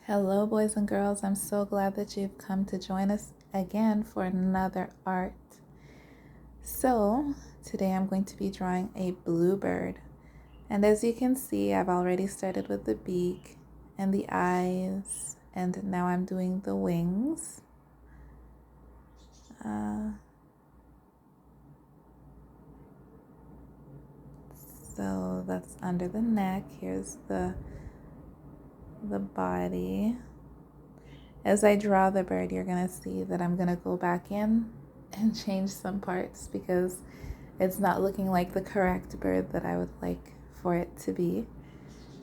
Hello, boys and girls. I'm so glad that you've come to join us again for another art. So, today I'm going to be drawing a bluebird. And as you can see, I've already started with the beak and the eyes, and now I'm doing the wings. So that's under the neck. Here's the body. As I draw the bird, you're going to see that I'm going to go back in and change some parts because it's not looking like the correct bird that I would like for it to be.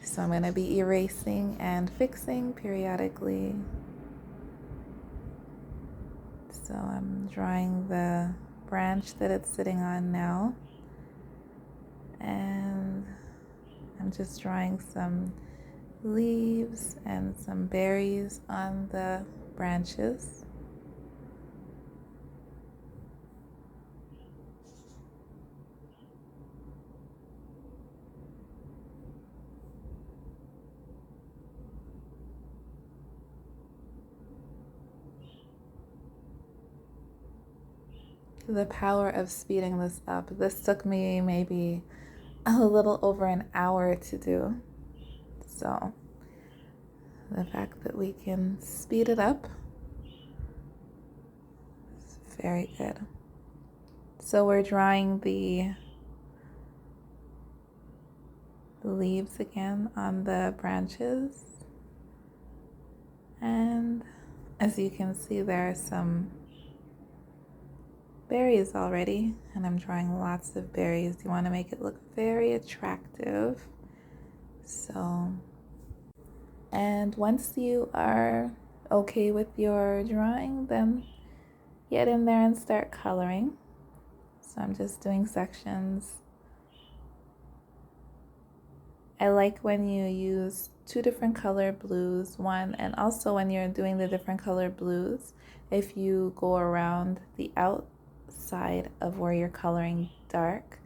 So I'm going to be erasing and fixing periodically. So I'm drawing the branch that it's sitting on now. And I'm just drawing some leaves and some berries on the branches. The power of speeding this up. This took me maybe a little over an hour to do. So the fact that we can speed it up is very good. So we're drawing the leaves again on the branches. And as you can see, there are some berries already, and I'm drawing lots of berries. You want to make it look very attractive. So, and once you are okay with your drawing, then get in there and start coloring. So I'm just doing sections. I like when you use two different color blues, and also when you're doing the different color blues, if you go around the outside of where you're coloring dark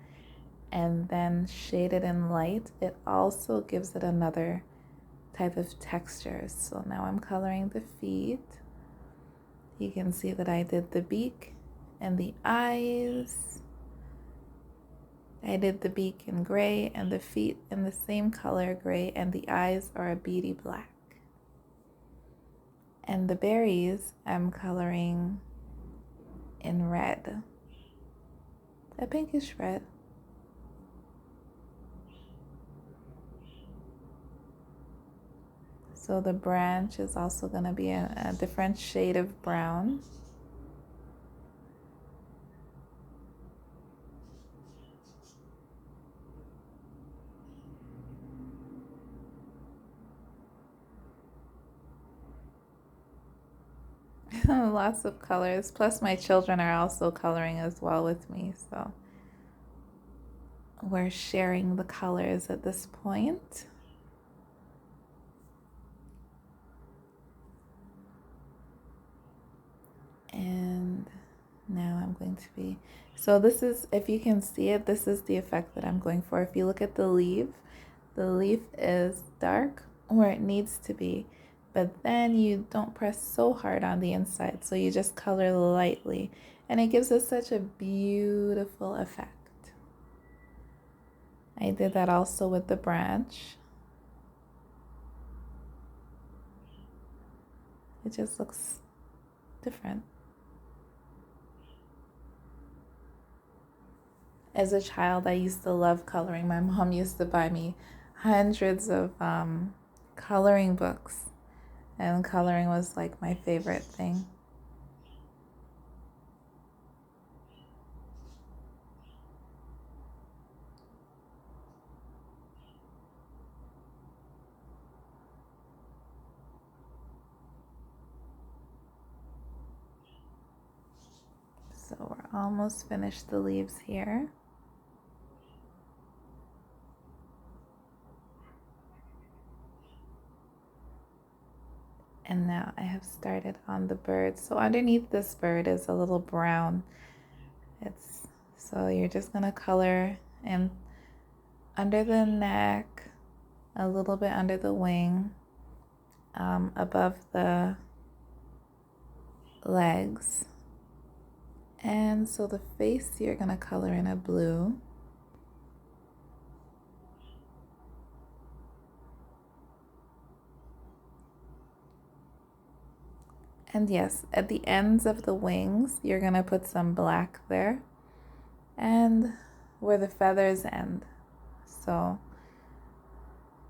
and then shade it in light, it also gives it another type of texture. So now I'm coloring the feet. You can see that I did the beak and the eyes. I did the beak in gray and the feet in the same color gray, and the eyes are a beady black. And the berries I'm coloring in red, a pinkish red. So the branch is also going to be a different shade of brown. Lots of colors, plus my children are also coloring as well with me, so we're sharing the colors at this point. And now I'm going to be, so this is, if you can see it, this is the effect that I'm going for. If you look at the leaf is dark where it needs to be, but then you don't press so hard on the inside, so you just color lightly, and it gives us such a beautiful effect. I did that also with the branch. It just looks different. As a child, I used to love coloring. My mom used to buy me hundreds of coloring books, and coloring was like my favorite thing. So we're almost finished the leaves here. And now I have started on the bird. So underneath this bird is a little brown. So you're just gonna color in under the neck, a little bit under the wing, above the legs. And so the face you're going to color in a blue. And yes, at the ends of the wings, you're going to put some black there. And where the feathers end. So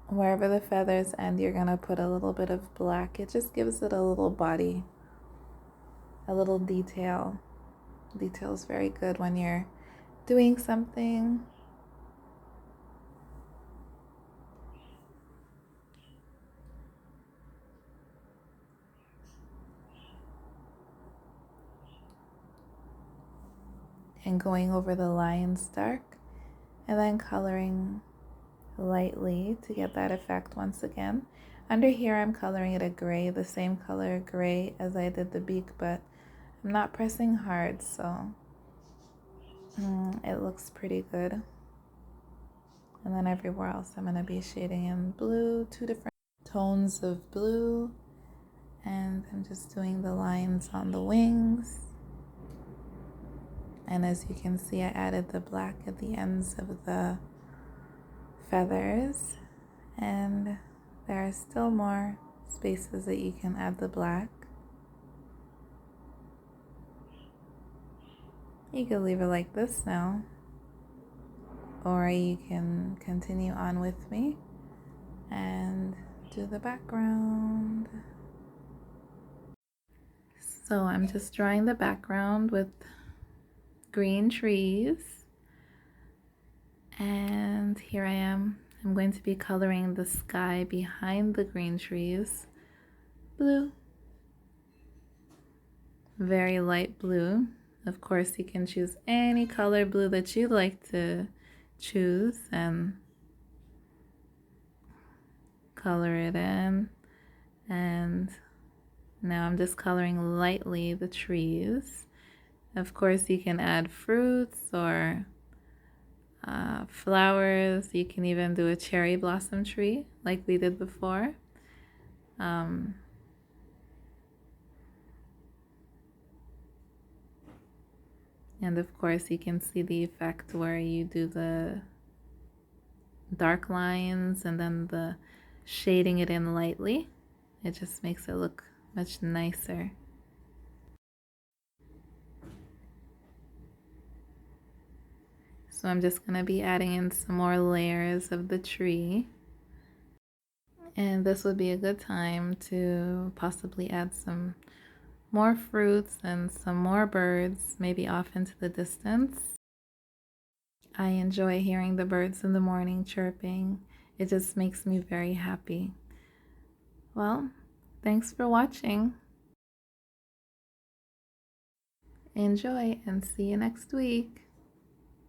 wherever the feathers end, you're going to put a little bit of black. It just gives it a little body, a little detail. Detail is very good when you're doing something. And going over the lines dark, and then coloring lightly to get that effect once again. Under here I'm coloring it a gray, the same color gray as I did the beak, but I'm not pressing hard, so it looks pretty good. And then everywhere else I'm going to be shading in blue, 2 different tones of blue, and I'm just doing the lines on the wings. And as you can see, I added the black at the ends of the feathers, and there are still more spaces that you can add the black. You could leave it like this now, or you can continue on with me and do the background. So I'm just drawing the background with green trees, and here I am. I'm going to be coloring the sky behind the green trees blue, very light blue. Of course, you can choose any color blue that you'd like to choose and color it in. And now I'm just coloring lightly the trees. Of course, you can add fruits or flowers. You can even do a cherry blossom tree like we did before. And of course, you can see the effect where you do the dark lines and then the shading it in lightly. It just makes it look much nicer. So I'm just going to be adding in some more layers of the tree. And this would be a good time to possibly add some more fruits and some more birds, maybe off into the distance. I enjoy hearing the birds in the morning chirping. It just makes me very happy. Well, thanks for watching. Enjoy and see you next week.